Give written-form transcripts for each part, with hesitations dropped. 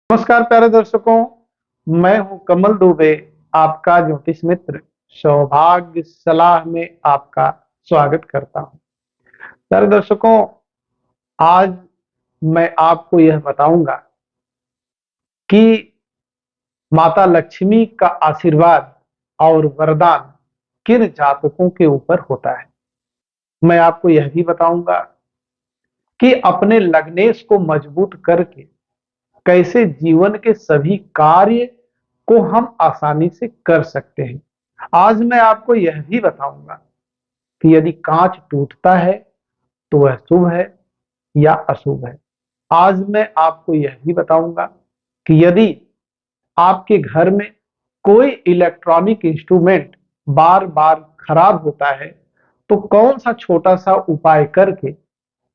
नमस्कार प्यारे दर्शकों, मैं हूं कमल दुबे, आपका ज्योतिष मित्र। सौभाग्य सलाह में आपका स्वागत करता हूं। प्यारे दर्शकों, आज मैं आपको यह बताऊंगा कि माता लक्ष्मी का आशीर्वाद और वरदान किन जातकों के ऊपर होता है। मैं आपको यह भी बताऊंगा कि अपने लग्नेश को मजबूत करके कैसे जीवन के सभी कार्य को हम आसानी से कर सकते हैं। आज मैं आपको यह भी बताऊंगा कि यदि कांच टूटता है तो वह शुभ है या अशुभ है। आज मैं आपको यह भी बताऊंगा कि यदि आपके घर में कोई इलेक्ट्रॉनिक इंस्ट्रूमेंट बार बार खराब होता है तो कौन सा छोटा सा उपाय करके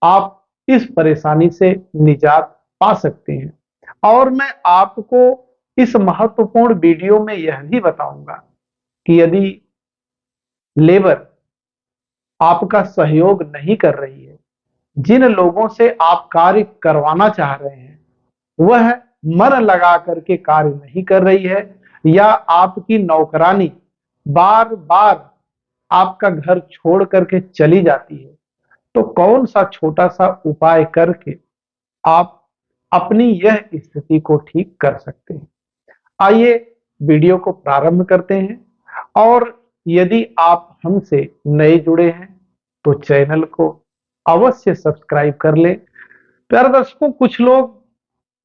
आप इस परेशानी से निजात पा सकते हैं। और मैं आपको इस महत्वपूर्ण वीडियो में यह भी बताऊंगा कि यदि लेबर आपका सहयोग नहीं कर रही है, जिन लोगों से आप कार्य करवाना चाह रहे हैं वह मन लगा करके कार्य नहीं कर रही है, या आपकी नौकरानी बार बार आपका घर छोड़ करके चली जाती है, तो कौन सा छोटा सा उपाय करके आप अपनी यह स्थिति को ठीक कर सकते हैं। आइए वीडियो को प्रारंभ करते हैं। और यदि आप हमसे नए जुड़े हैं तो चैनल को अवश्य सब्सक्राइब कर लें। प्यारे दर्शकों, कुछ लोग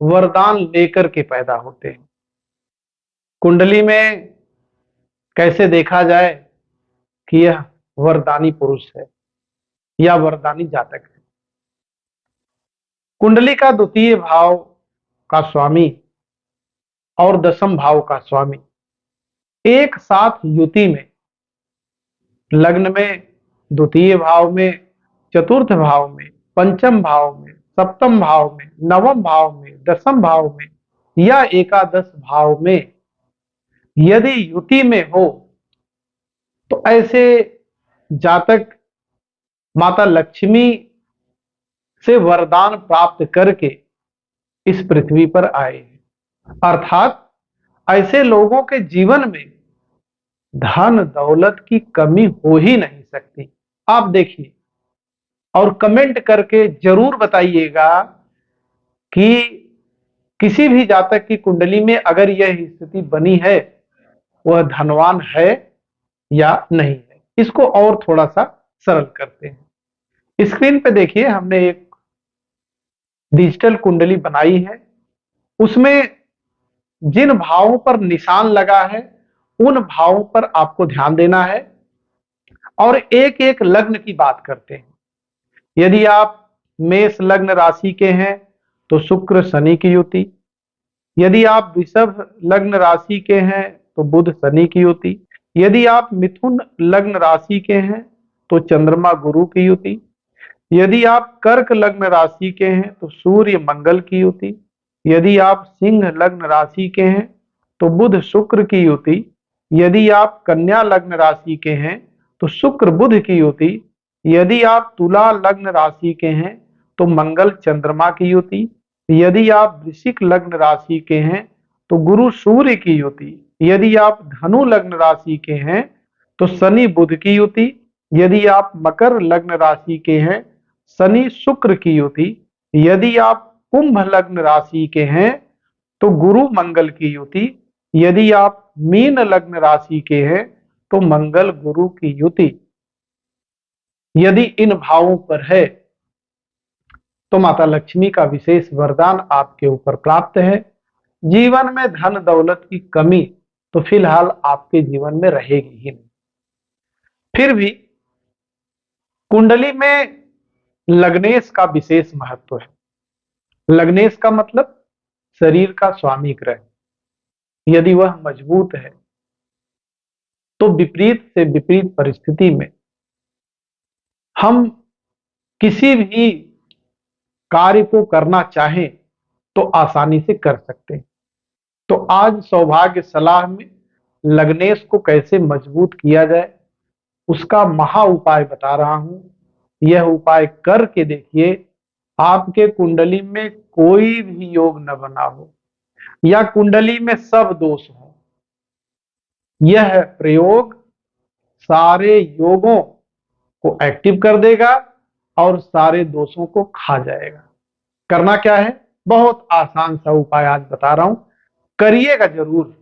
वरदान लेकर के पैदा होते हैं। कुंडली में कैसे देखा जाए कि यह वरदानी पुरुष है या वरदानी जातक है। कुंडली का द्वितीय भाव का स्वामी और दसम भाव का स्वामी एक साथ युति में, लग्न में, द्वितीय भाव में, चतुर्थ भाव में, पंचम भाव में, सप्तम भाव में, नवम भाव में, दसम भाव में या एकादश भाव में यदि युति में हो तो ऐसे जातक माता लक्ष्मी से वरदान प्राप्त करके इस पृथ्वी पर आए हैं। अर्थात ऐसे लोगों के जीवन में धन दौलत की कमी हो ही नहीं सकती। आप देखिए और कमेंट करके जरूर बताइएगा कि किसी भी जातक की कुंडली में अगर यह स्थिति बनी है, वह धनवान है या नहीं है। इसको और थोड़ा सा सरल करते हैं। स्क्रीन पे देखिए, हमने एक डिजिटल कुंडली बनाई है। उसमें जिन भावों पर निशान लगा है उन भावों पर आपको ध्यान देना है और एक एक लग्न की बात करते हैं। यदि आप मेष लग्न राशि के हैं तो शुक्र शनि की युति। यदि आप वृषभ लग्न राशि के हैं तो बुध शनि की युति। यदि आप मिथुन लग्न राशि के हैं तो चंद्रमा गुरु की युति। यदि आप कर्क लग्न राशि के हैं तो सूर्य मंगल की युति। यदि आप सिंह लग्न राशि के हैं तो बुध शुक्र की युति। यदि आप कन्या लग्न राशि के हैं तो शुक्र बुध की युति। यदि आप तुला लग्न राशि के हैं तो मंगल चंद्रमा की युति। यदि आप वृश्चिक लग्न राशि के हैं तो गुरु सूर्य की युति। यदि आप धनु लग्न राशि के हैं तो शनि बुध की युति। यदि आप मकर लग्न राशि के हैं शनि शुक्र की युति। यदि आप कुंभ लग्न राशि के हैं तो गुरु मंगल की युति। यदि आप मीन लग्न राशि के हैं तो मंगल गुरु की युति यदि इन भावों पर है तो माता लक्ष्मी का विशेष वरदान आपके ऊपर प्राप्त है। जीवन में धन दौलत की कमी तो फिलहाल आपके जीवन में रहेगी ही नहीं। फिर भी कुंडली में लग्नेश का विशेष महत्व है। लग्नेश का मतलब शरीर का स्वामी ग्रह। यदि वह मजबूत है तो विपरीत से विपरीत परिस्थिति में हम किसी भी कार्य को करना चाहें तो आसानी से कर सकते हैं। तो आज सौभाग्य सलाह में लग्नेश को कैसे मजबूत किया जाए उसका महा उपाय बता रहा हूं। यह उपाय करके देखिए, आपके कुंडली में कोई भी योग न बना हो, या कुंडली में सब दोष हो, यह प्रयोग सारे योगों को एक्टिव कर देगा और सारे दोषों को खा जाएगा। करना क्या है? बहुत आसान सा उपाय आज बता रहा हूं, करिएगा जरूर।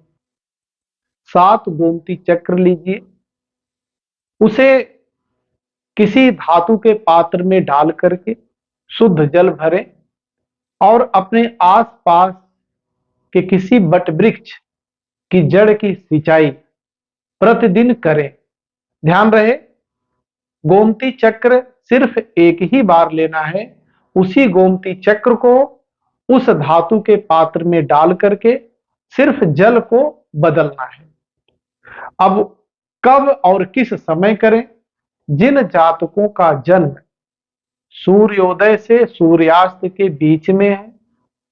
7 गोमती चक्र लीजिए, उसे किसी धातु के पात्र में डाल करके शुद्ध जल भरें और अपने आसपास के किसी बट वृक्ष की जड़ की सिंचाई प्रतिदिन करें। ध्यान रहे, गोमती चक्र सिर्फ एक ही बार लेना है। उसी गोमती चक्र को उस धातु के पात्र में डाल करके सिर्फ जल को बदलना है। अब कब और किस समय करें? जिन जातकों का जन्म सूर्योदय से सूर्यास्त के बीच में है,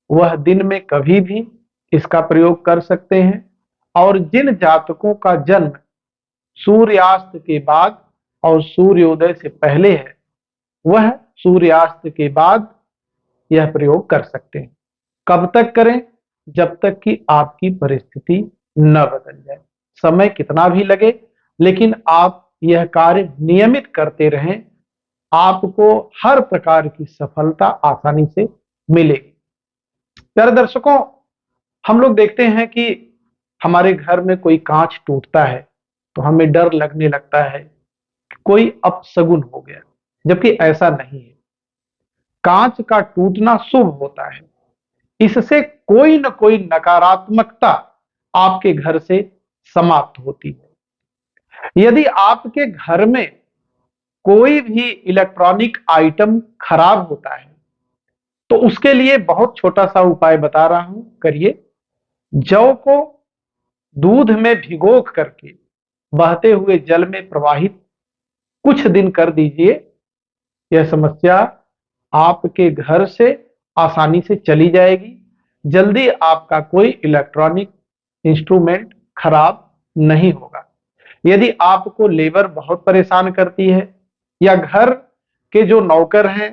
वह दिन में कभी भी इसका प्रयोग कर सकते हैं। और जिन जातकों का जन्म सूर्यास्त के बाद और सूर्योदय से पहले है, वह सूर्यास्त के बाद यह प्रयोग कर सकते हैं। कब तक करें? जब तक कि आपकी परिस्थिति न बदल जाए। समय कितना भी लगे, लेकिन आप यह कार्य नियमित करते रहें, आपको हर प्रकार की सफलता आसानी से मिलेगी। प्यारे दर्शकों, हम लोग देखते हैं कि हमारे घर में कोई कांच टूटता है तो हमें डर लगने लगता है कि कोई अपशगुन हो गया, जबकि ऐसा नहीं है। कांच का टूटना शुभ होता है। इससे कोई न कोई नकारात्मकता आपके घर से समाप्त होती है। यदि आपके घर में कोई भी इलेक्ट्रॉनिक आइटम खराब होता है तो उसके लिए बहुत छोटा सा उपाय बता रहा हूं, करिए। जौ को दूध में भिगो करके बहते हुए जल में प्रवाहित कुछ दिन कर दीजिए। यह समस्या आपके घर से आसानी से चली जाएगी। जल्दी आपका कोई इलेक्ट्रॉनिक इंस्ट्रूमेंट खराब नहीं होगा। यदि आपको लेबर बहुत परेशान करती है या घर के जो नौकर हैं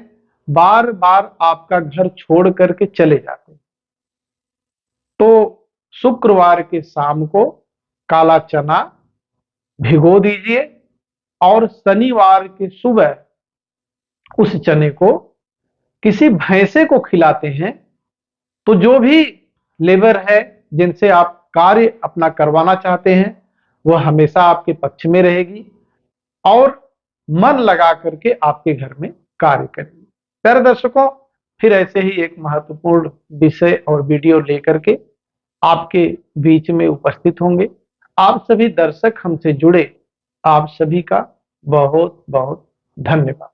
बार बार आपका घर छोड़ करके चले जाते हैं, तो शुक्रवार के शाम को काला चना भिगो दीजिए और शनिवार के सुबह उस चने को किसी भैंसे को खिलाते हैं, तो जो भी लेबर है जिनसे आप कार्य अपना करवाना चाहते हैं, वह हमेशा आपके पक्ष में रहेगी और मन लगा करके आपके घर में कार्य करेगी। प्यारे दर्शकों, फिर ऐसे ही एक महत्वपूर्ण विषय और वीडियो लेकर के आपके बीच में उपस्थित होंगे। आप सभी दर्शक हमसे जुड़े, आप सभी का बहुत बहुत धन्यवाद।